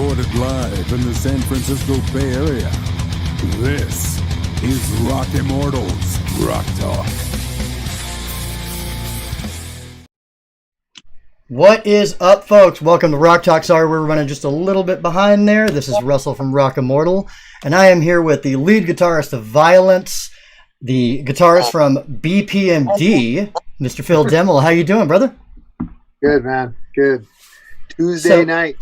recorded live in the San Francisco Bay Area. This is Rock Immortal's Rock Talk. What is up, folks? Welcome to Rock Talk. Sorry, we're running just a little bit behind there. This is Russell from Rock Immortal, and I am here with the lead guitarist of Vio-Lence, the guitarist from BPMD, Mr. Phil Demmel. How you doing, brother? Good, man. Good. Tuesday night.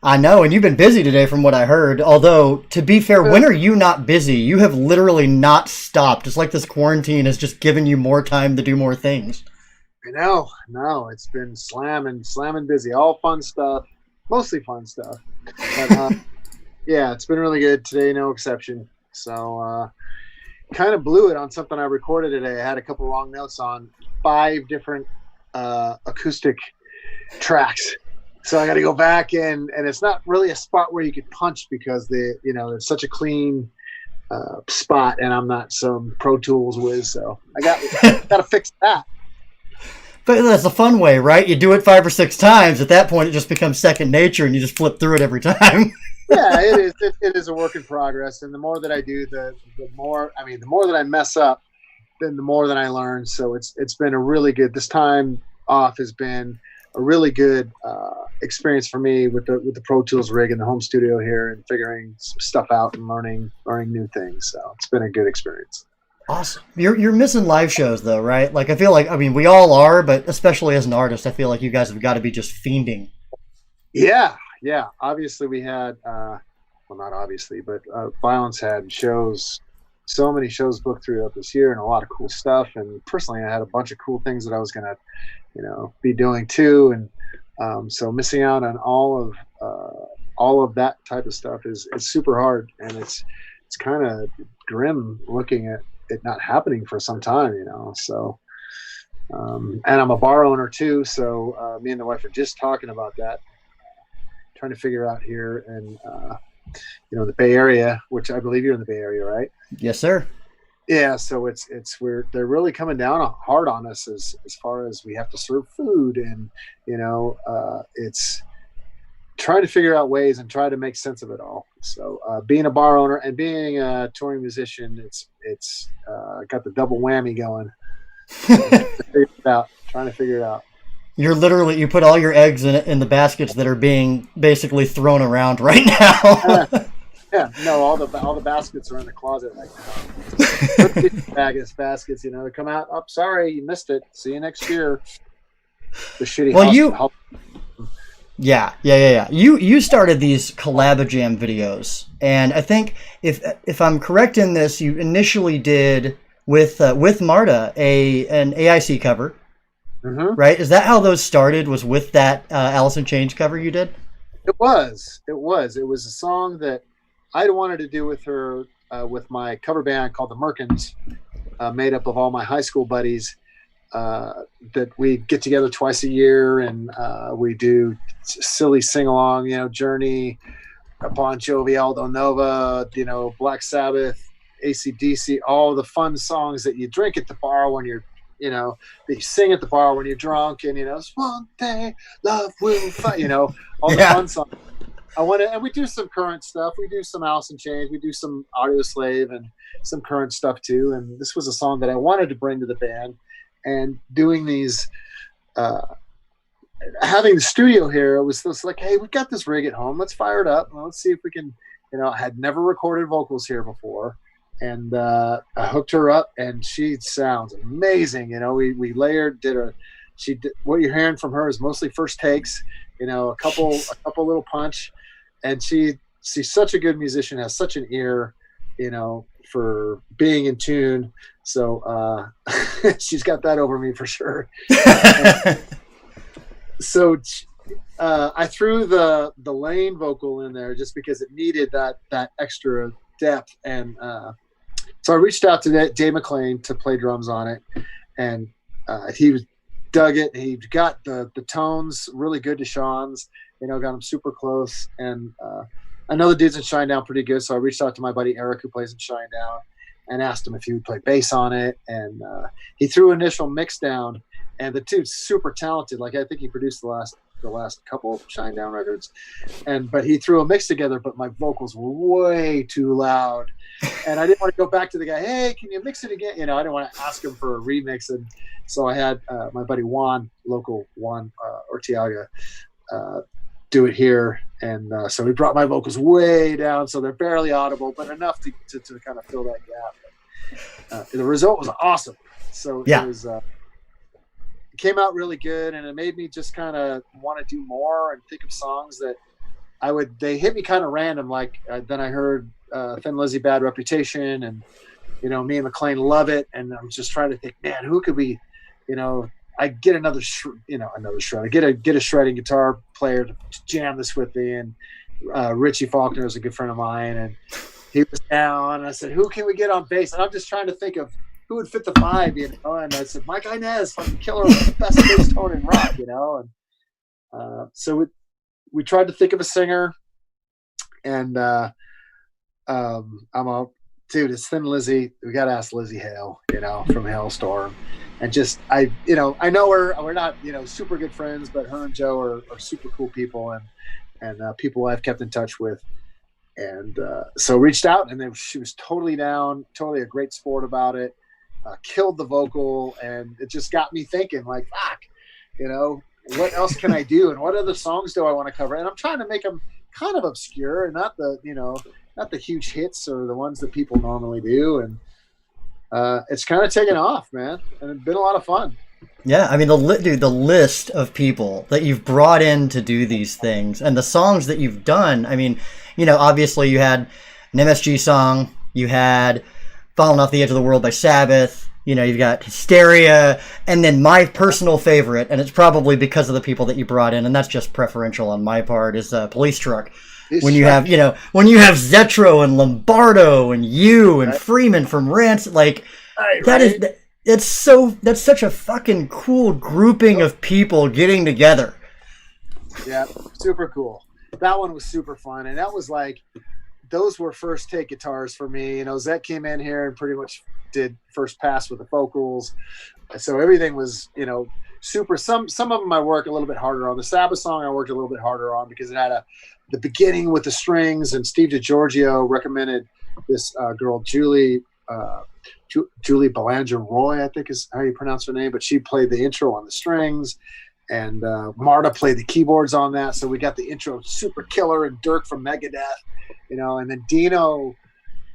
I know, and you've been busy today from what I heard. Although, to be fair, when are you not busy? You have literally not stopped. It's like this quarantine has just given you more time to do more things. I know. No, it's been slamming busy. All fun stuff. Mostly fun stuff. But, yeah, it's been really good. Today, no exception. So, kind of blew it on something I recorded today. I had a couple wrong notes on 5 different acoustic tracks. So I got to go back and it's not really a spot where you could punch because it's such a clean spot, and I'm not some Pro Tools whiz, so I got to fix that. But that's a fun way, right? You do it 5 or 6 times. At that point, it just becomes second nature, and you just flip through it every time. Yeah, it is. It is a work in progress, and the more that I do, the more that I mess up, then the more that I learn. So it's been a really good. This time off has been a really good experience for me with the Pro Tools rig in the home studio here, and figuring some stuff out and learning new things. So it's been a good experience. Awesome. You're missing live shows though, right? Like I feel like we all are, but especially as an artist, I feel like you guys have got to be just fiending. Yeah. Obviously we had well, not obviously, but Vio-Lence had shows, so many shows booked throughout this year, and a lot of cool stuff. And personally, I had a bunch of cool things that I was gonna be doing too, and so missing out on all of that type of stuff is super hard, and it's kind of grim looking at it not happening for some time, so and I'm a bar owner too, so me and the wife are just talking about that, trying to figure out here in the Bay Area, which I believe you're in the Bay Area, right? Yes, sir. Yeah, so they're really coming down hard on us as far as we have to serve food, and it's trying to figure out ways and try to make sense of it all. So being a bar owner and being a touring musician, it's got the double whammy going. Trying to figure it out. You put all your eggs in the baskets that are being basically thrown around right now. Yeah, no, all the baskets are in the closet right now. Baskets, to come out. Oh, sorry, you missed it. See you next year. The shitty. Well, Yeah. You started these collab-a-jam videos, and I think if I'm correct in this, you initially did with Marta an AIC cover, right? Is that how those started? Was with that Alice in Chains cover you did? It was a song that I'd wanted to do with her, with my cover band called the Merkins, made up of all my high school buddies. That we get together twice a year, and we do silly sing-along, Journey, Bon Jovi, Aldo Nova, Black Sabbath, AC/DC, all the fun songs that you drink at the bar when you're, that you sing at the bar when you're drunk, and it's one day love will find, all the fun songs. And we do some current stuff. We do some Alice in Chains. We do some Audio Slave and some current stuff too. And this was a song that I wanted to bring to the band. And doing these, having the studio here, it was like, hey, we've got this rig at home. Let's fire it up. Let's see if we can, I had never recorded vocals here before. And I hooked her up, and she sounds amazing. We layered, what you're hearing from her is mostly first takes, a couple little punch. And she's such a good musician, has such an ear, for being in tune. So she's got that over me for sure. So I threw the Lane vocal in there just because it needed that extra depth. And so I reached out to Dave McLean to play drums on it. And he dug it. He got the tones really good to Sean's, got him super close. And I know the dude's in Shinedown pretty good, so I reached out to my buddy Eric, who plays in Shinedown, and asked him if he would play bass on it. And he threw initial mix down, and the dude's super talented. Like, I think he produced the last the last couple of Shinedown records, but he threw a mix together, but my vocals were way too loud, and I didn't want to go back to the guy. Hey, can you mix it again? You know, I didn't want to ask him for a remix, and so I had my buddy local Juan Ortiaga, do it here, and so he brought my vocals way down, so they're barely audible, but enough to kind of fill that gap. The result was awesome. So yeah. It was. Came out really good, and it made me just kind of want to do more and think of songs that they hit me kind of random. Like then I heard Thin Lizzy, Bad Reputation, and me and McLean Love It, and I'm just trying to think, man, who could we, I get another shred. I get a shredding guitar player to jam this with me, and Richie Faulkner is a good friend of mine, and he was down, and I said, who can we get on bass? And I'm just trying to think of who would fit the vibe, and I said, Mike Inez, fucking killer, best bass tone in rock, and so we tried to think of a singer, and it's Thin Lizzy. We got to ask Lizzie Hale, from Hailstorm, and just I know we're not super good friends, but her and Joe are super cool people, and people I've kept in touch with. And so reached out, and then she was totally down, totally a great sport about it. Killed the vocal, and it just got me thinking, like, fuck, what else can I do, and what other songs do I want to cover? And I'm trying to make them kind of obscure, and not the huge hits or the ones that people normally do. And it's kind of taken off, man, and it's been a lot of fun. Yeah, I mean, the list of people that you've brought in to do these things, and the songs that you've done. I mean, obviously you had an MSG song, you had Falling Off the Edge of the World by Sabbath, you've got Hysteria, and then my personal favorite, and it's probably because of the people that you brought in, and that's just preferential on my part, is Police Truck. When you have Zetro and Lombardo and you and Freeman from Rants, like, that's such a fucking cool grouping of people getting together. Yeah, super cool. That one was super fun, and that was like, those were first take guitars for me. Zet came in here and pretty much did first pass with the vocals, so everything was super. Some of them I work a little bit harder on. The Sabbath song I worked a little bit harder on because it had the beginning with the strings, and Steve DiGiorgio recommended this girl Julie Belanger Roy, I think is how you pronounce her name, but she played the intro on the strings, and Marta played the keyboards on that, so we got the intro super killer, and Dirk from Megadeth, and then Dino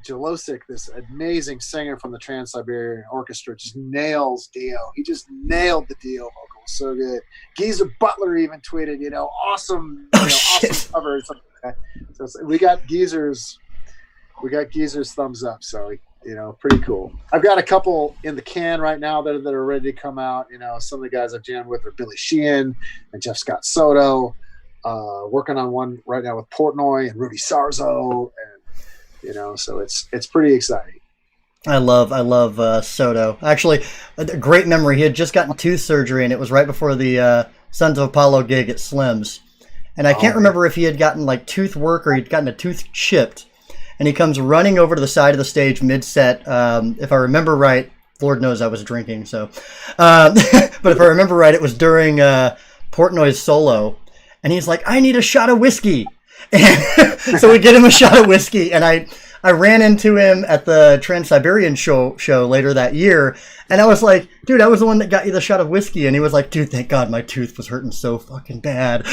Jelosic, this amazing singer from the Trans-Siberian Orchestra, just nails Dio. He just nailed the Dio vocal so good. Geezer Butler even tweeted, awesome, awesome cover. So we got Geezer's thumbs up. So pretty cool. I've got a couple in the can right now that are ready to come out. Some of the guys I've jammed with are Billy Sheehan and Jeff Scott Soto. Working on one right now with Portnoy and Rudy Sarzo, and so it's pretty exciting. I love Soto. Actually, a great memory. He had just gotten tooth surgery, and it was right before the Sons of Apollo gig at Slim's. And I can't remember if he had gotten like tooth work or he'd gotten a tooth chipped. And he comes running over to the side of the stage mid-set. If I remember right, Lord knows I was drinking, so. But if I remember right, it was during Portnoy's solo. And he's like, I need a shot of whiskey. And so we get him a shot of whiskey. And I ran into him at the Trans-Siberian show later that year. And I was like, dude, I was the one that got you the shot of whiskey. And he was like, dude, thank God my tooth was hurting so fucking bad.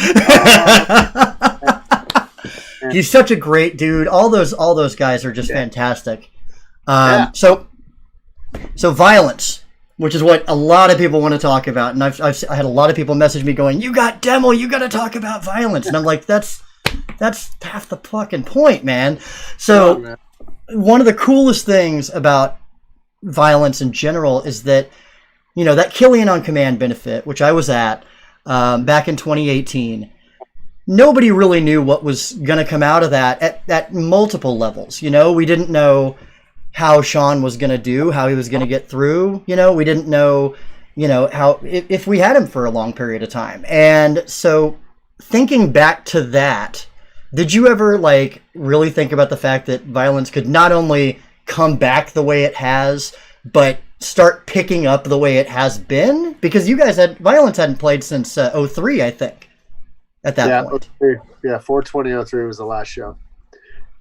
He's such a great dude. All those guys are just fantastic. So Vio-Lence, which is what a lot of people want to talk about. And I had a lot of people message me going, you got Demmel, you got to talk about Vio-Lence. And I'm like, that's half the fucking point, man. So one of the coolest things about Vio-Lence in general is that, that Killian on Command benefit, which I was at back in 2018, nobody really knew what was going to come out of that at multiple levels. We didn't know how Sean was going to do, how he was going to get through. We didn't know, how if we had him for a long period of time. And so thinking back to that, did you ever really think about the fact that Vio-Lence could not only come back the way it has, but start picking up the way it has been? Because you guys Vio-Lence hadn't played since 03, I think. at that point. 4/20/03 was the last show.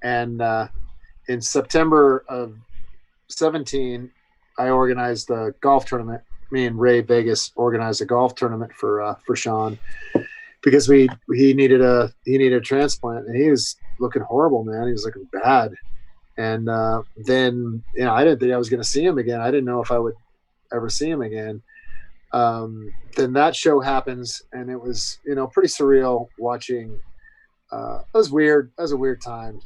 And in September of 17, I organized a golf tournament. Me and Ray Vegas organized a golf tournament for Sean because he needed a transplant, and he was looking horrible, man. He was looking bad. And then, I didn't think I was going to see him again. I didn't know if I would ever see him again. Then that show happens, and it was, pretty surreal watching. It was weird. That was a weird time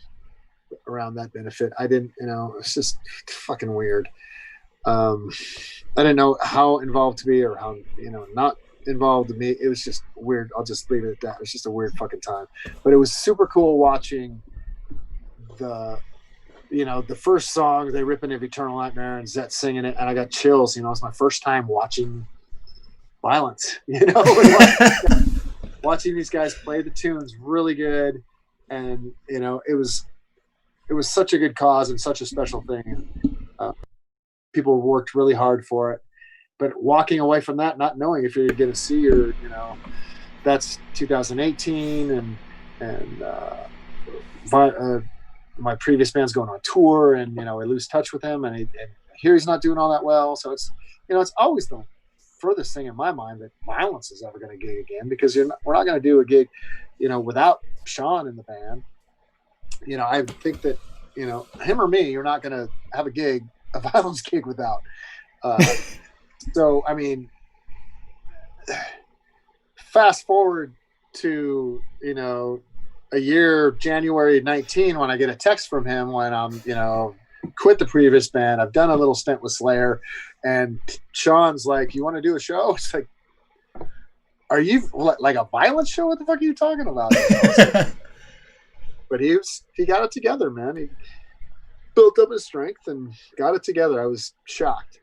around that benefit. I didn't, it's just fucking weird. I didn't know how involved to be or how, not involved to me. It was just weird. I'll just leave it at that. It was just a weird fucking time. But it was super cool watching the first song, They Rip Into Eternal Nightmare, and Zet singing it, and I got chills. It was my first time watching Vio-Lence, watching these guys play the tunes really good. And, it was such a good cause and such a special thing. People worked really hard for it, but walking away from that, not knowing if you're going to see your, that's 2018, and my previous band's going on tour, and I lose touch with him, and here he's not doing all that well. So it's it's always the furthest thing in my mind that Vio-Lence is ever going to gig again, because we're not going to do a gig, without Sean in the band. I think that him or me, you're not going to have a Vio-Lence gig without. So I mean, fast forward to a year, January 19, when I get a text from him when I'm quit the previous band. I've done a little stint with Slayer, and Sean's like, "You want to do a show?" It's like, "Are you like a Vio-Lence show? What the fuck are you talking about?" But he got it together, man. He built up his strength and got it together. I was shocked.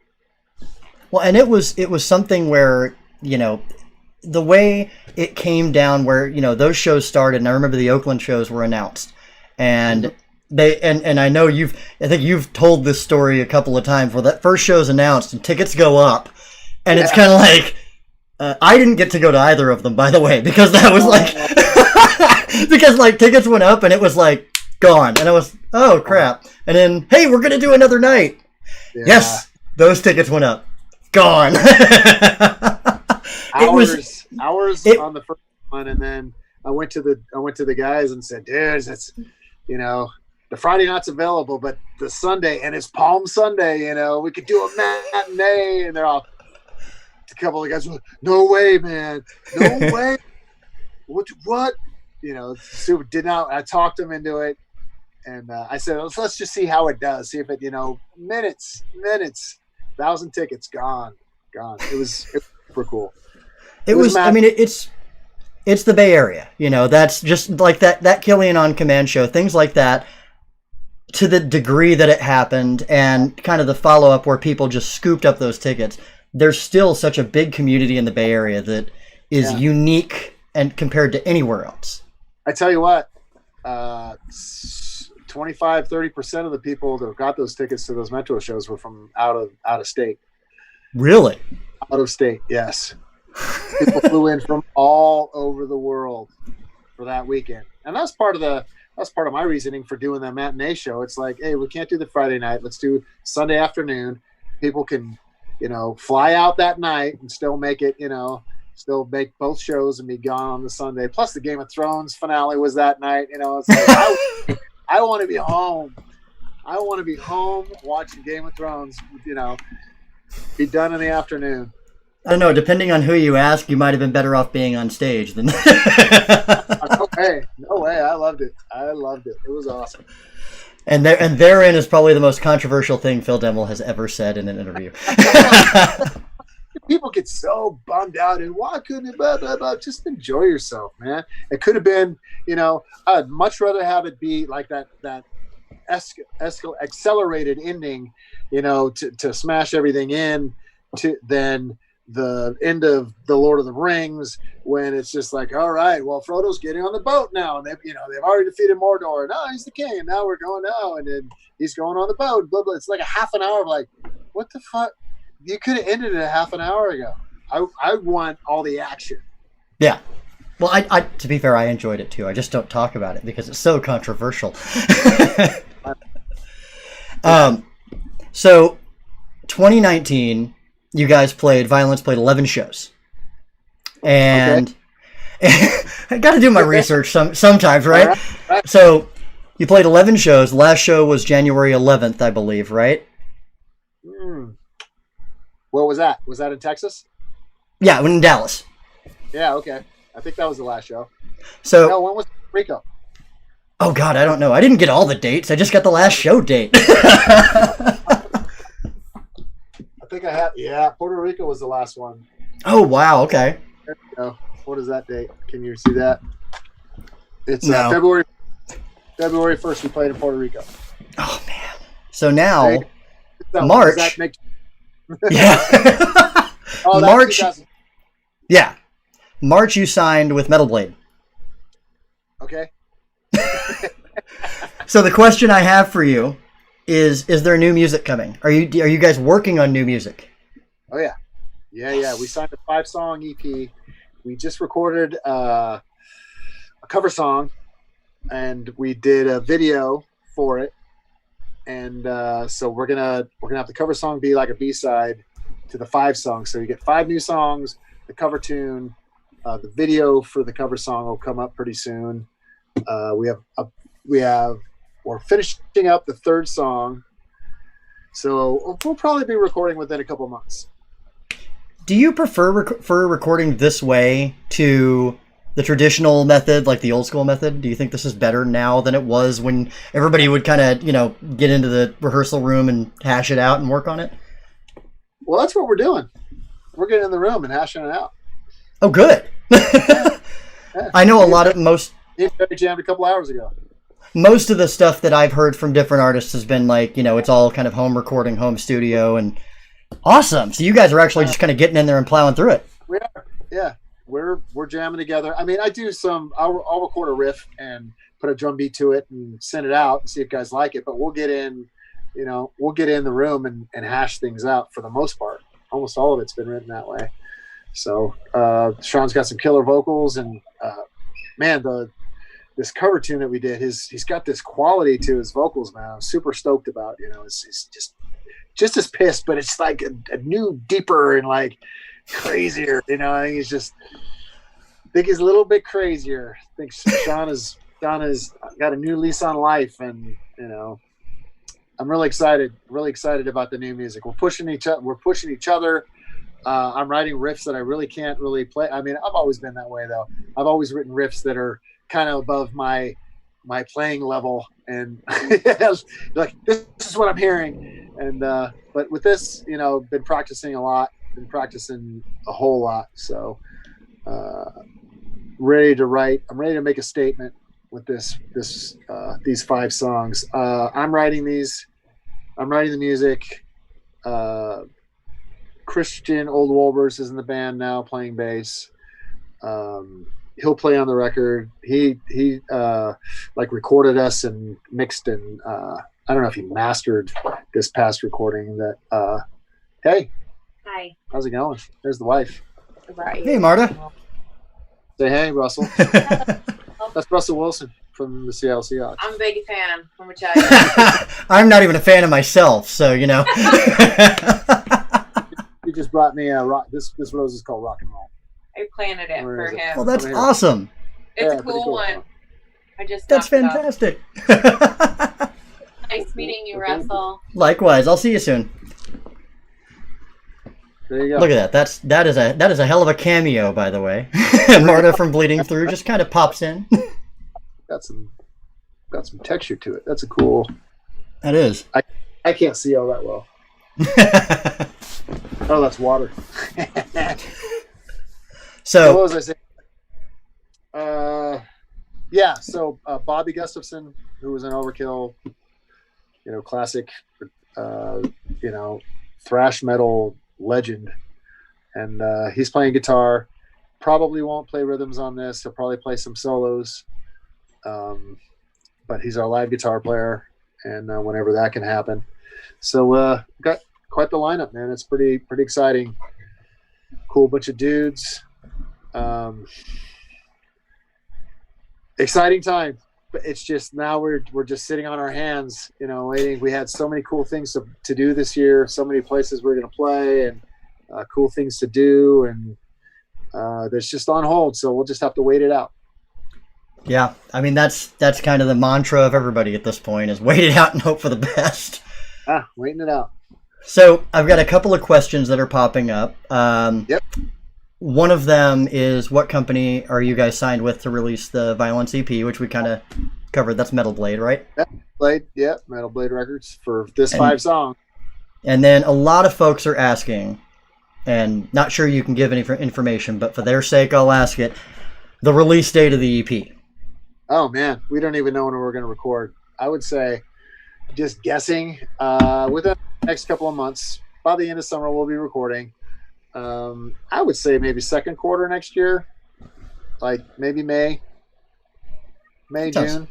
Well, and it was something where, the way it came down, where, those shows started, and I remember the Oakland shows were announced, and and I know I think you've told this story a couple of times, where that first show's announced and tickets go up, and it's kind of like, I didn't get to go to either of them, by the way, because that was because tickets went up and it was gone, and I was, oh crap, and then, hey, we're gonna do another night. Yeah. Yes, those tickets went up, gone. hours on the first one, and then I went to the guys and said, dude, that's the Friday night's available, but the Sunday, and it's Palm Sunday, we could do a matinee, and they're all, a couple of guys were, no way, man, no way. What super did not. I talked them into it, and I said, let's just see how it does, see if it minutes 1,000 tickets gone. It was super cool. It was I mean, it's the Bay Area, that's just like that Killian on Command show, things like that, to the degree that it happened, and kind of the follow-up where people just scooped up those tickets. There's still such a big community in the Bay Area that is unique and compared to anywhere else. I tell you what, 25-30% of the people that got those tickets to those Metro shows were from out of state. Really? Out of state, yes. People flew in from all over the world for that weekend, and that's part of my reasoning for doing that matinee show. It's like, hey, we can't do the Friday night. Let's do Sunday afternoon. People can, fly out that night and still make it, still make both shows and be gone on the Sunday. Plus, the Game of Thrones finale was that night. It's like, I want to be home. I want to be home watching Game of Thrones. Be done in the afternoon. I don't know. Depending on who you ask, you might have been better off being on stage than. No way! I loved it. It was awesome. And therein is probably the most controversial thing Phil Demmel has ever said in an interview. People get so bummed out, and why couldn't it? Blah, blah, blah. Just enjoy yourself, man. It could have been, I'd much rather have it be like that accelerated ending, to smash everything in, than the end of the Lord of the Rings, when it's just like, all right, well, Frodo's getting on the boat now, and they've already defeated Mordor, and he's the king, and now we're going now, and then he's going on the boat, blah blah. It's like a half an hour of like, what the fuck? You could have ended it a half an hour ago. I want all the action. Yeah. Well, to be fair, I enjoyed it too. I just don't talk about it because it's so controversial. So 2019, you guys Vio-Lence played 11 shows. And I got to do my research sometimes, right? Right. So you played 11 shows. The last show was January 11th, I believe, right? What was that? Was that in Texas? Yeah, in Dallas. Yeah, okay. I think that was the last show. So No, when was Rico? Oh God, I don't know. I didn't get all the dates. I just got the last show date. I think I had. Yeah, Puerto Rico was the last one. Oh wow. Okay. There you go. What is that date? Can you see that? It's No. February 1st. We played in Puerto Rico. Oh man. So now So, March. does that make... Yeah. Oh, that's March. 2000. Yeah. March you signed with Metal Blade. Okay. So the question I have for you is there new music coming? Are you guys working on new music? Oh yeah. Yeah. We signed a 5-song EP. We just recorded a cover song, and we did a video for it. And so we're gonna have the cover song be like a B-side to the 5 songs. So you get 5 new songs, the cover tune, the video for the cover song will come up pretty soon. We're finishing up the 3rd song, so we'll probably be recording within a couple months. Do you prefer recording this way to the traditional method, like the old school method? Do you think this is better now than it was when everybody would kind of, get into the rehearsal room and hash it out and work on it? Well, that's what we're doing. We're getting in the room and hashing it out. Oh, good. Yeah. I know most We jammed a couple hours ago. Most of the stuff that I've heard from different artists has been like, it's all kind of home recording, home studio, and awesome. So you guys are actually just kind of getting in there and plowing through it. We are, yeah. We're jamming together. I mean, I'll record a riff and put a drum beat to it and send it out and see if guys like it. But we'll get in the room and hash things out for the most part. Almost all of it's been written that way. So Sean's got some killer vocals, and man, this cover tune that we did, he's got this quality to his vocals, man. I'm super stoked about. It's just as pissed, but it's like a new, deeper, and like crazier. I think he's a little bit crazier. I think Sean has got a new lease on life, and I'm really excited about the new music. We're pushing each other. I'm writing riffs that I really can't really play. I mean, I've always been that way though. I've always written riffs that are kind of above my playing level, and like this is what I'm hearing. And but with this, been practicing a lot, been practicing a whole lot. So ready to write. I'm ready to make a statement with these 5 songs. I'm writing these. I'm writing the music. Christian Old Wolbers is in the band now, playing bass. He'll play on the record. He recorded us and mixed, and I don't know if he mastered this past recording. That hey, hi, how's it going? There's the wife. Hey, Marta. Say hey, Russell. That's Russell Wilson from the Seattle Seahawks. I'm a big fan. Let me tell you. I'm not even a fan of myself, so He just brought me a rock. This rose is called Rock and Roll. I planted it for him. Well, that's awesome. It's a cool one. I just That's knocked fantastic. it up. Nice meeting you, Russell. Likewise. I'll see you soon. There you go. Look at that. That is a hell of a cameo, by the way. Marta from Bleeding Through just kind of pops in. Got some texture to it. That's a cool. That is. I can't see all that well. Oh, that's water. So what was I saying? Yeah. So Bobby Gustafson, who was an Overkill, classic, thrash metal legend, and he's playing guitar. Probably won't play rhythms on this. He'll probably play some solos, but he's our live guitar player, and whenever that can happen. So got quite the lineup, man. It's pretty exciting. Cool bunch of dudes. exciting time. But it's just now we're just sitting on our hands, waiting. We had so many cool things to do this year, so many places we're going to play, and cool things to do, and that's just on hold. So we'll just have to wait it out. Yeah, I mean that's kind of the mantra of everybody at this point is wait it out and hope for the best. Waiting it out. So I've got a couple of questions that are popping up. Yep. One of them is, what company are you guys signed with to release the Vio-Lence EP, which we kind of covered. That's Metal Blade, right? Metal Blade Records for this 5 song. And then a lot of folks are asking, and not sure you can give any information, but for their sake, I'll ask it, the release date of the EP. Oh, man. We don't even know when we're going to record. I would say, just guessing, within the next couple of months, by the end of summer, we'll be recording. I would say maybe second quarter next year, like maybe May, June.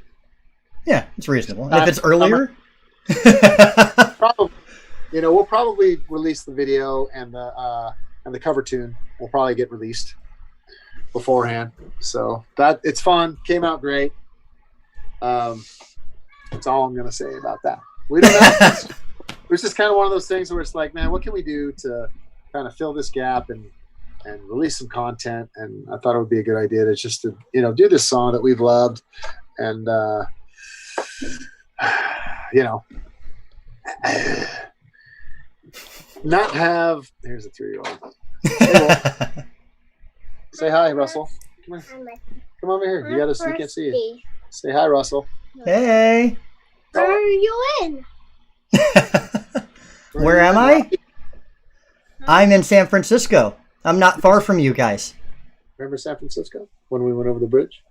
Yeah, it's reasonable. And if it's earlier, probably, we'll probably release the video and the cover tune will probably get released beforehand. So that it's fun, came out great. That's all I'm gonna say about that. We don't know. It's just kind of one of those things where it's like, man, what can we do to kind of fill this gap and release some content? And I thought it would be a good idea to just to do this song that we've loved and not have. Here's a 3-year-old. Hey, say hi, Russell. Come over here. You gotta. You can't see you. Say hi, Russell. Hey. Where are you in? Where am I? I'm in San Francisco. I'm not far from you guys. Remember San Francisco when we went over the bridge?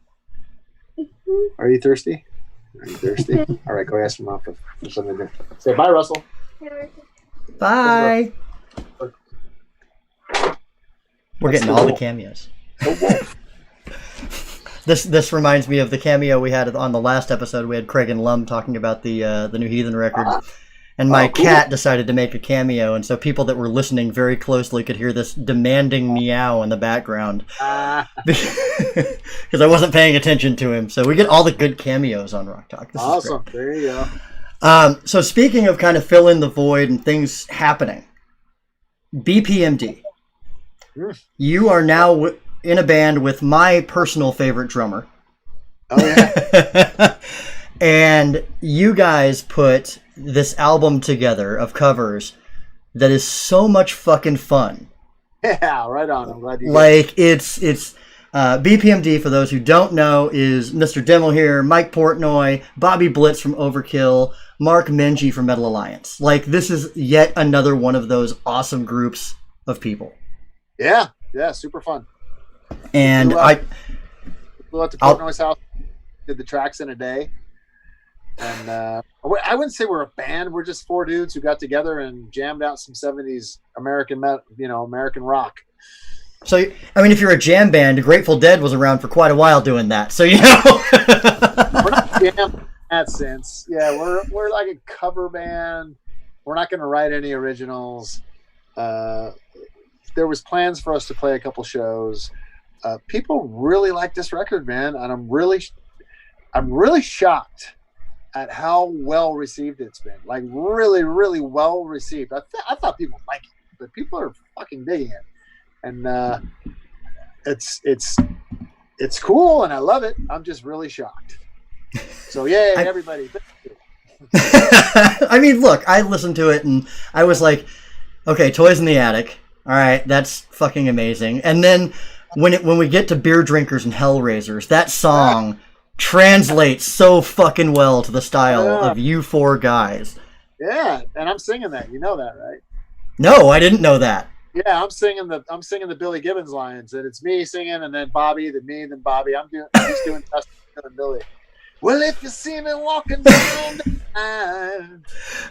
Are you thirsty? All right, go ask Mom for something to do. Say bye, Russell. Bye. We're getting all the cameos. This reminds me of the cameo we had on the last episode. We had Craig and Lum talking about the New Heathen record. And my cat decided to make a cameo, and so people that were listening very closely could hear this demanding meow in the background. Because I wasn't paying attention to him. So we get all the good cameos on Rock Talk. This awesome. There you go. So speaking of kind of fill in the void and things happening, BPMD. You are now in a band with my personal favorite drummer. Oh, yeah. And you guys put this album together of covers that is so much fucking fun. Yeah, right on. I'm glad you it's BPMD, for those who don't know, is Mr. Demmel here, Mike Portnoy, Bobby Blitz from Overkill, Mark Menji from Metal Alliance. Like, this is yet another one of those awesome groups of people. Yeah, super fun. And I flew out to Portnoy's house, did the tracks in a day. And I wouldn't say we're a band. We're just 4 dudes who got together and jammed out some 70s American rock. So, I mean, if you're a jam band, Grateful Dead was around for quite a while doing that. So, We're not jam in that sense. Yeah, we're like a cover band. We're not going to write any originals. There was plans for us to play a couple shows. People really like this record, man, and I'm really shocked at how well received it's been. Like, really, really well received. I thought people would like it, but people are fucking digging it, and it's cool, and I love it. I'm just really shocked. So yay, everybody! I mean, look, I listened to it and I was like, okay, Toys in the Attic. All right, that's fucking amazing. And then when we get to Beer Drinkers and Hellraisers, that song translates so fucking well to the style of you 4 guys. Yeah, and I'm singing that. You know that, right? No, I didn't know that. Yeah, I'm singing the Billy Gibbons lines, and it's me singing, and then Bobby, then me, then Bobby. I'm just doing Dustin and Billy. Well, if you see me walking down the line.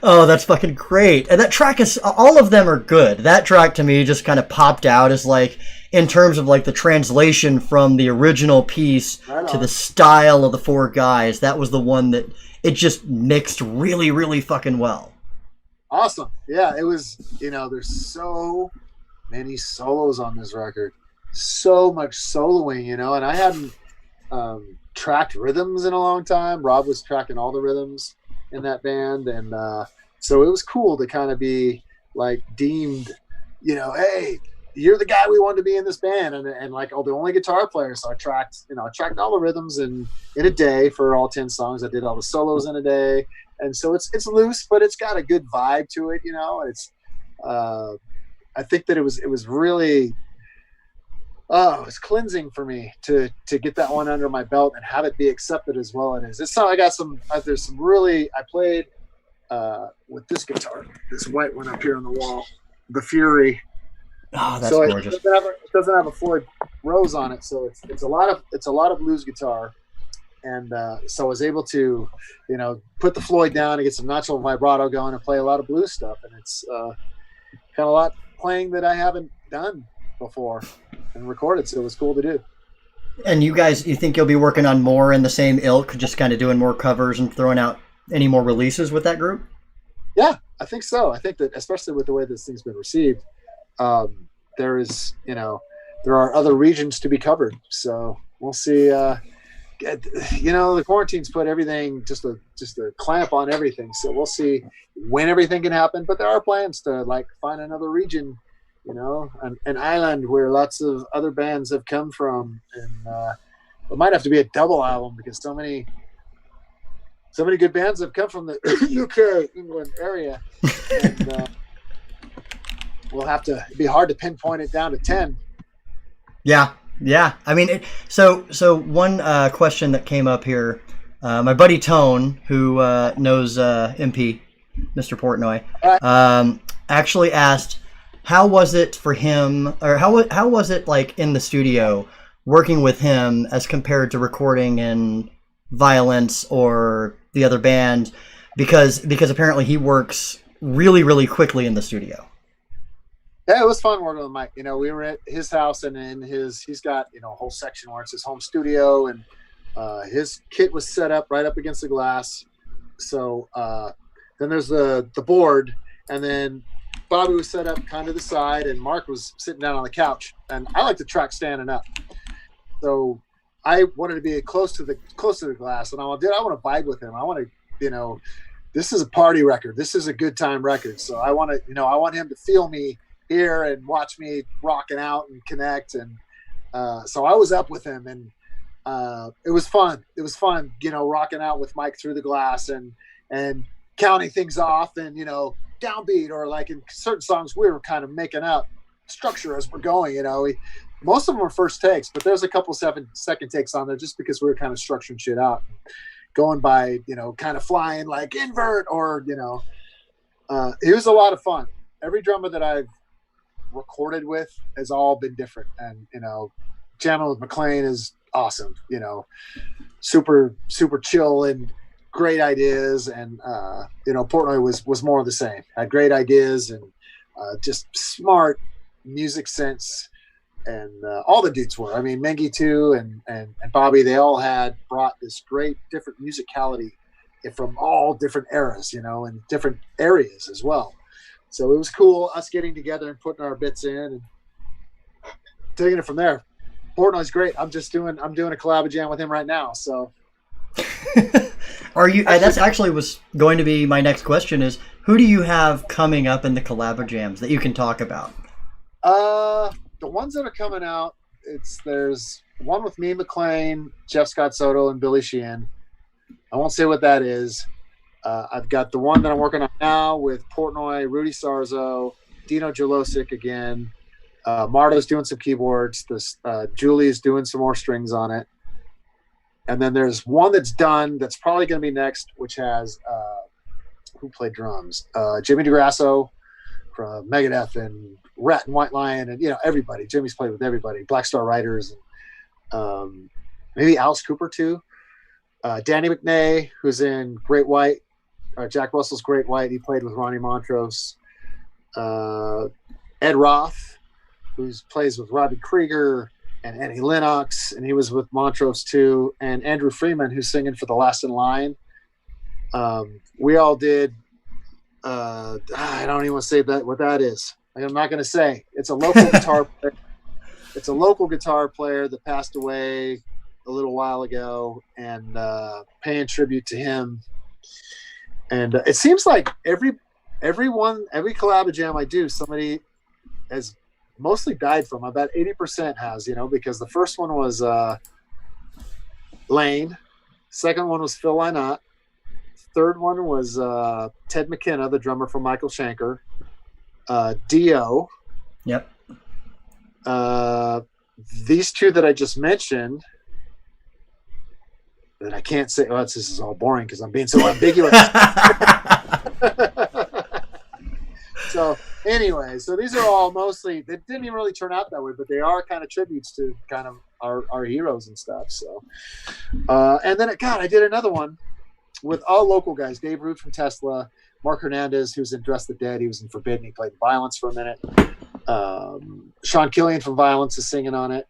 Oh, that's fucking great. And that track is, all of them are good. That track to me just kind of popped out as like, in terms of like the translation from the original piece to the style of the 4 guys. That was the one that it just mixed really, really fucking well. Awesome. Yeah, it was, there's so many solos on this record. So much soloing, and I hadn't tracked rhythms in a long time. Rob was tracking all the rhythms in that band, and so it was cool to kind of be like deemed, hey, you're the guy we wanted to be in this band, and like, the only guitar player. So I tracked all the rhythms in a day for all 10 songs. I did all the solos in a day, and so it's loose, but it's got a good vibe to it. It's I think that it was really. Oh, it's cleansing for me to get that one under my belt and have it be accepted as well it is. It's not. I got some. There's some really. I played with this guitar, this white one up here on the wall, the Fury. Oh, that's so gorgeous. It doesn't have a Floyd Rose on it, so it's a lot of blues guitar, and so I was able to, put the Floyd down and get some natural vibrato going and play a lot of blues stuff, and it's kind of a lot playing that I haven't done before and recorded, so it was cool to do. And you think you'll be working on more in the same ilk, just kind of doing more covers and throwing out any more releases with that group? Yeah, I think so. I think that especially with the way this thing's been received, there are other regions to be covered. So we'll see. The quarantine's put everything just a clamp on everything. So we'll see when everything can happen. But there are plans to like find another region, an island where lots of other bands have come from, and it might have to be a double album because so many good bands have come from the UK, England area, and we'll have to. It'd be hard to pinpoint it down to 10. Yeah. I mean, so one question that came up here, my buddy Tone, who knows MP, Mr. Portnoy, actually asked, how was it for him, or how was it like in the studio working with him as compared to recording in Vio-Lence or the other band, because apparently he works really, really quickly in the studio. Yeah, it was fun working with Mike. We were at his house, and he's got, a whole section where it's his home studio, and his kit was set up right up against the glass. So then there's the board, and then Bobby was set up kind of the side, and Mark was sitting down on the couch. And I like to track standing up. So I wanted to be close to the glass, and I want to vibe with him. I want to, this is a party record. This is a good time record. So I want to, I want him to feel me here and watch me rocking out and connect. And so I was up with him, and it was fun. It was fun, rocking out with Mike through the glass and counting things off, and, downbeat, or like in certain songs, we were kind of making up structure as we're going, most of them were first takes, but there's a couple second takes on there just because we were kind of structuring shit out, going by, kind of flying like invert, or, it was a lot of fun. Every drummer that I've recorded with has all been different. And, jamming with McLean is awesome, super, super chill and great ideas. And, Portnoy was more of the same, had great ideas and just smart music sense. And all the dudes were. I mean, Mengi too, and Bobby, they all brought this great different musicality from all different eras, and different areas as well. So it was cool us getting together and putting our bits in and taking it from there. Portnoy's great. I'm doing a collab jam with him right now. So are you? That's actually was going to be my next question. Is who do you have coming up in the collab jams that you can talk about? The ones that are coming out, there's one with me, McLean, Jeff Scott Soto, and Billy Sheehan. I won't say what that is. I've got the one that I'm working on now with Portnoy, Rudy Sarzo, Dino Jelosic again. Marta's doing some keyboards. Julie's doing some more strings on it. And then there's one that's done that's probably going to be next, which has who played drums? Jimmy DeGrasso from Megadeth and Rat and White Lion, and everybody. Jimmy's played with everybody. Black Star Riders, and maybe Alice Cooper too. Danny McNay, who's in Great White, Jack Russell's Great White. He played with Ronnie Montrose. Ed Roth, who plays with Robbie Krieger and Annie Lennox, and he was with Montrose too. And Andrew Freeman, who's singing for The Last in Line. We all did. I don't even want to say what that is. I'm not going to say. It's a local guitar player. It's a local guitar player that passed away a little while ago and paying tribute to him. And it seems like every collab jam I do, somebody has mostly died from. About 80% has, because the first one was Lane, second one was Phil Lynott, third one was Ted McKenna, the drummer from Michael Schenker, Dio. Yep. These two that I just mentioned, that I can't say. Well, this is all boring because I'm being so ambiguous. So anyway, so these are all mostly, they didn't even really turn out that way, but they are kind of tributes to kind of our heroes and stuff. So, and then I did another one with all local guys. Dave Root from Tesla, Mark Hernandez, who's in Dress the Dead. He was in Forbidden. He played Violence for a minute. Sean Killian from Violence is singing on it.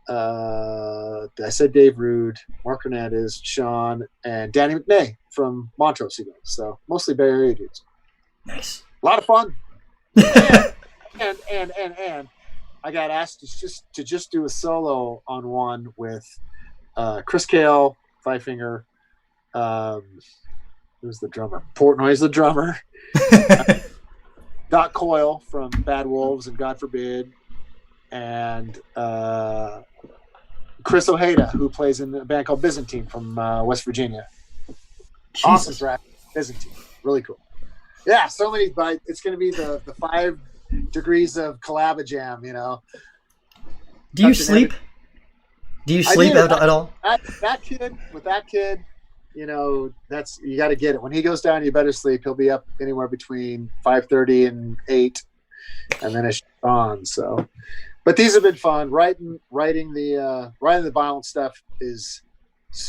I said Dave Root, Mark Hernandez, Sean, and Danny McNay from Montrose. So mostly Bay Area dudes. Nice. A lot of fun. And I got asked to just do a solo on one with Chris Cale, Five Finger, who's the drummer? Portnoy's the drummer. Doc Coyle from Bad Wolves and God Forbid, and Chris Ojeda, who plays in a band called Byzantine from West Virginia. Jesus. Awesome track, Byzantine, really cool. Yeah, so many. But it's going to be the 5 degrees of collab jam. Do you sleep? Do you sleep at all? That kid, that's, you got to get it. When he goes down, you better sleep. He'll be up anywhere between 5:30 and 8, and then it's on. So, but these have been fun. Writing the violent stuff is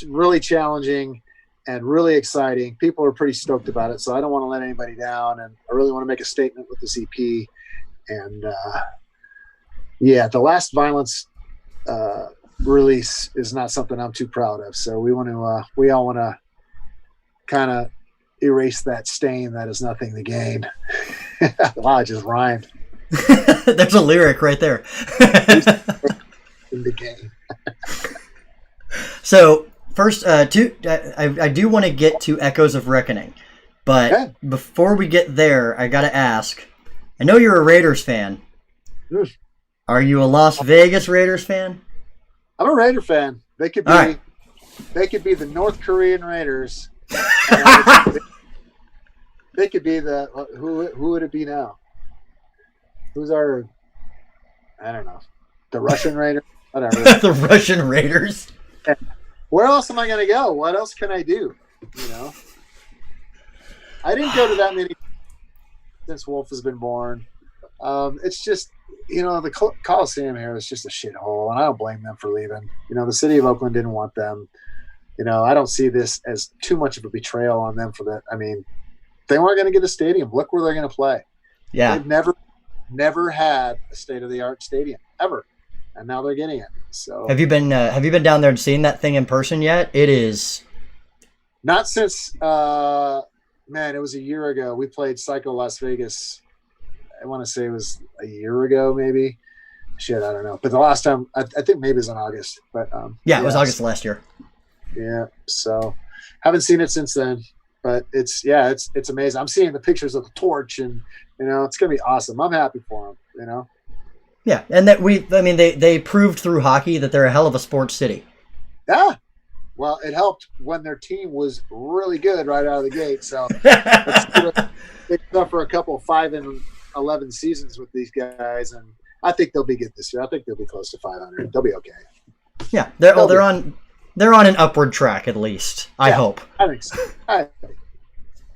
really challenging and really exciting. People are pretty stoked about it, so I don't want to let anybody down, and I really want to make a statement with this EP. And the last Violence release is not something I'm too proud of, so we all want to kind of erase that stain that is nothing to gain. Wow, I just rhymed. There's a lyric right there. In the game. So first, I do want to get to Echoes of Reckoning, but Okay. Before we get there, I gotta ask. I know you're a Raiders fan. Are you a Las Vegas Raiders fan? I'm a Raider fan. They could be, right. They could be the North Korean Raiders. They could be the who would it be now? Who's our? I don't know. The Russian Raiders. Whatever. The Russian Raiders. Where else am I going to go? What else can I do? I didn't go to that many since Wolf has been born. It's just, the Coliseum here is just a shithole, and I don't blame them for leaving. The city of Oakland didn't want them. I don't see this as too much of a betrayal on them for that. I mean, they weren't going to get a stadium. Look where they're going to play. Yeah. They've never had a state-of-the-art stadium ever, and now they're getting it. So Have you been down there and seen that thing in person yet? It is. Not since, it was a year ago. We played Psycho Las Vegas. I want to say it was a year ago, maybe. Shit, I don't know. But the last time, I think maybe it was in August. But it was August last year. Yeah, so haven't seen it since then. But it's amazing. I'm seeing the pictures of the torch, and it's gonna be awesome. I'm happy for them. Yeah, and that they proved through hockey that they're a hell of a sports city. Yeah. Well, it helped when their team was really good right out of the gate. So they suffer a couple of 5-11 seasons with these guys, and I think they'll be good this year. I think they'll be close to 500. They'll be okay. Yeah, they're on an upward track at least. I hope. I think so.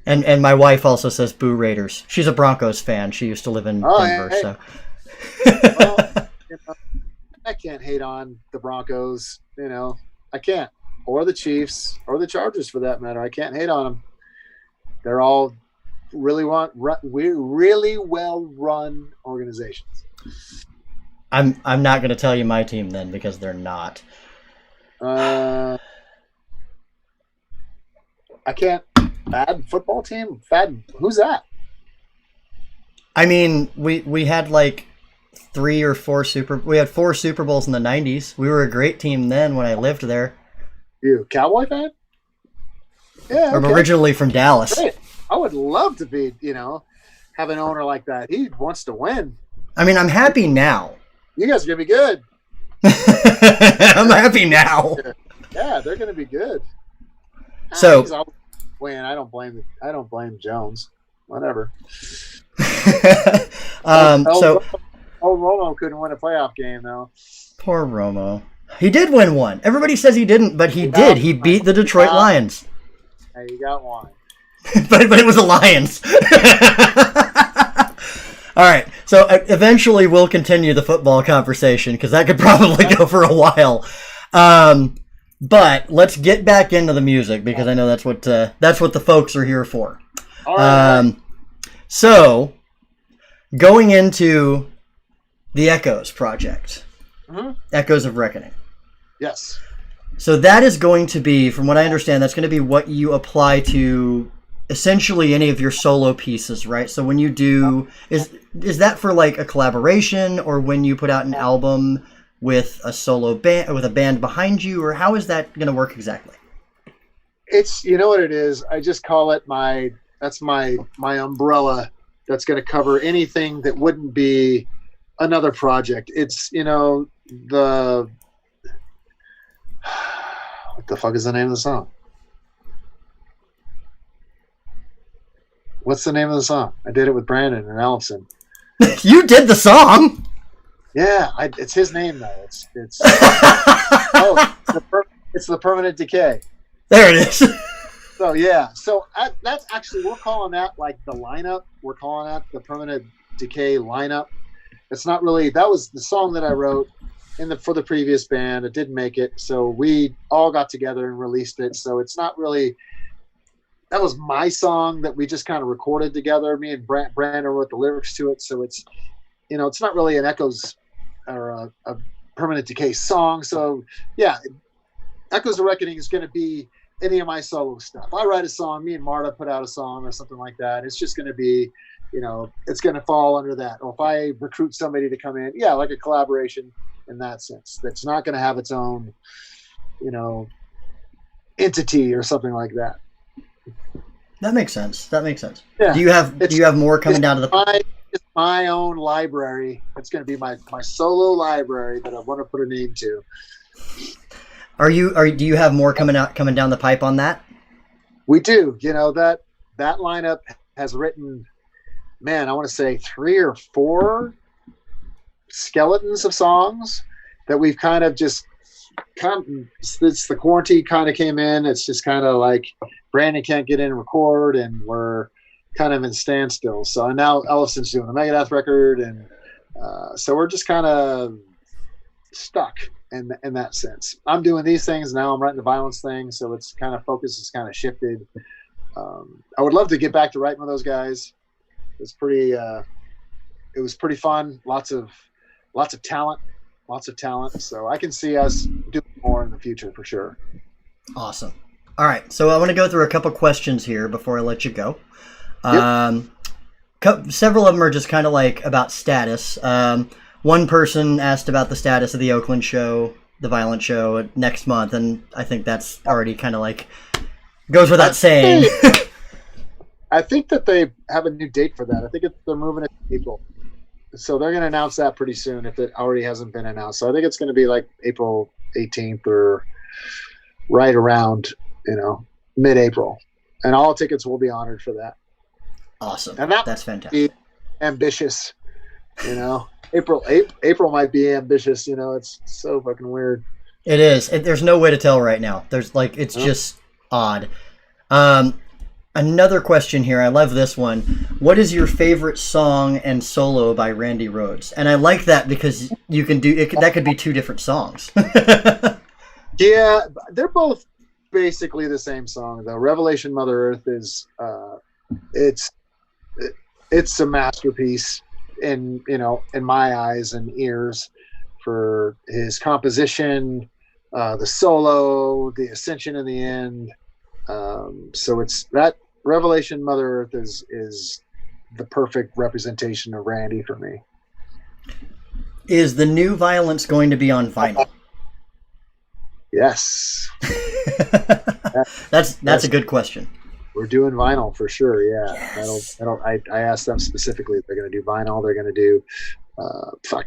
And my wife also says boo Raiders. She's a Broncos fan. She used to live in Denver, hey. so. Well, I can't hate on the Broncos. I can't, or the Chiefs, or the Chargers for that matter. I can't hate on them. They're all really well-run organizations. I'm not going to tell you my team then because they're not. I can't. Bad football team? Who's that? I mean, we had like We had 4 Super Bowls in the 90s. We were a great team then when I lived there. You Cowboy fan? Yeah. I'm Okay. originally from Dallas. Great. I would love to be, have an owner like that. He wants to win. I mean, I'm happy now. You guys are gonna be good. I'm happy now. Yeah, they're gonna be good. So He's always win. I don't blame Jones. Whatever. So old Romo couldn't win a playoff game though. poor Romo. He did win one. Everybody says he didn't, but he did. He beat the Detroit Lions. Hey, you got one. but it was the Lions. All right. So eventually we'll continue the football conversation because that could probably go for a while. But let's get back into the music because I know that's what the folks are here for. All right. So going into the Echoes project, Echoes of Reckoning. Yes. So that is going to be, from what I understand, that's going to be what you apply to essentially any of your solo pieces, right? So when you do, is that for like a collaboration, or when you put out an album with a solo band, with a band behind you, or how is that going to work exactly? It's, you know what it is? I just call it my umbrella that's going to cover anything that wouldn't be another project. It's, what the fuck is the name of the song? What's the name of the song? I did it with Brandon and Allison. You did the song? Yeah, it's his name though. It's it's the Permanent Decay. There it is. So yeah, that's actually, we're calling that like the lineup. We're calling that the Permanent Decay lineup. It's not really, that was the song that I wrote for the previous band. It didn't make it, so we all got together and released it. So it's not really, that was my song that we just kind of recorded together. Me and Brandon wrote the lyrics to it. So it's, it's not really an Echoes or a Permanent Decay song. So yeah, Echoes of Reckoning is going to be any of my solo stuff. I write a song, me and Marta put out a song or something like that. It's just going to be, it's going to fall under that. Or if I recruit somebody to come in, yeah, like a collaboration in that sense. That's not going to have its own, entity or something like that. That makes sense. Yeah. Do you have more coming down to the? It's my own library. It's going to be my solo library that I want to put a name to. Do you have more coming down the pipe on that? We do. That lineup has written, man, I want to say 3 or 4 skeletons of songs that we've kind of just it's the quarantine kind of came in. It's just kind of like Brandon can't get in and record, and we're kind of in standstill. So now Ellison's doing a Megadeth record, and so we're just kind of stuck in that sense. I'm doing these things now. I'm writing the Vio-Lence thing, so it's kind of focus is kind of shifted. I would love to get back to writing with those guys. It was pretty fun. Lots of talent. So I can see us doing more in the future for sure. Awesome. All right. So I want to go through a couple questions here before I let you go. Yep. Several of them are just kind of like about status. One person asked about the status of the Oakland show, the Vio-Lence show next month, and I think that's already kind of like goes without saying. I think that they have a new date for that. I think they're moving it to April. So they're going to announce that pretty soon if it already hasn't been announced. So I think it's going to be like April 18th or right around, mid-April. And all tickets will be honored for that. Awesome. And that's fantastic. Ambitious, April might be ambitious, it's so fucking weird. It is. There's no way to tell right now. There's it's just odd. Another question here. I love this one. What is your favorite song and solo by Randy Rhoads? And I like that because you can do it. That could be 2 different songs. Yeah, they're both basically the same song though. Revelation Mother Earth is it's a masterpiece in my eyes and ears for his composition, the solo, the ascension in the end. So it's that Revelation Mother Earth is the perfect representation of Randy for me. Is the new Vio-Lence going to be on vinyl? Yes. That's a good question. We're doing vinyl for sure. Yeah. Yes. I asked them specifically if they're going to do vinyl. They're going to do,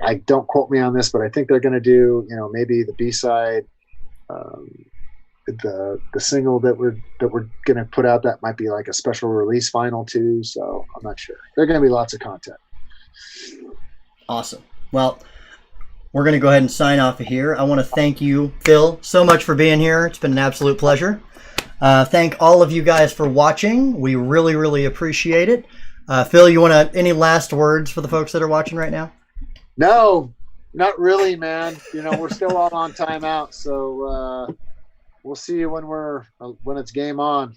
I don't quote me on this, but I think they're going to do, maybe the B-side, the single that we're going to put out, that might be like a special release vinyl too. So I'm not sure. There're going to be lots of content. Awesome. Well, we're going to go ahead and sign off of here. I want to thank you, Phil, so much for being here. It's been an absolute pleasure. Thank all of you guys for watching. We really, really appreciate it. Phil, you want any last words for the folks that are watching right now? No, not really, man. We're still all on timeout, so we'll see you when it's game on.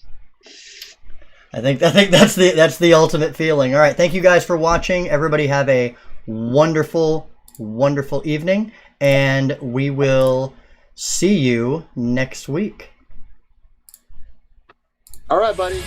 I think that's the ultimate feeling. All right, thank you guys for watching. Everybody have a wonderful, wonderful evening, and we will see you next week. All right, buddy.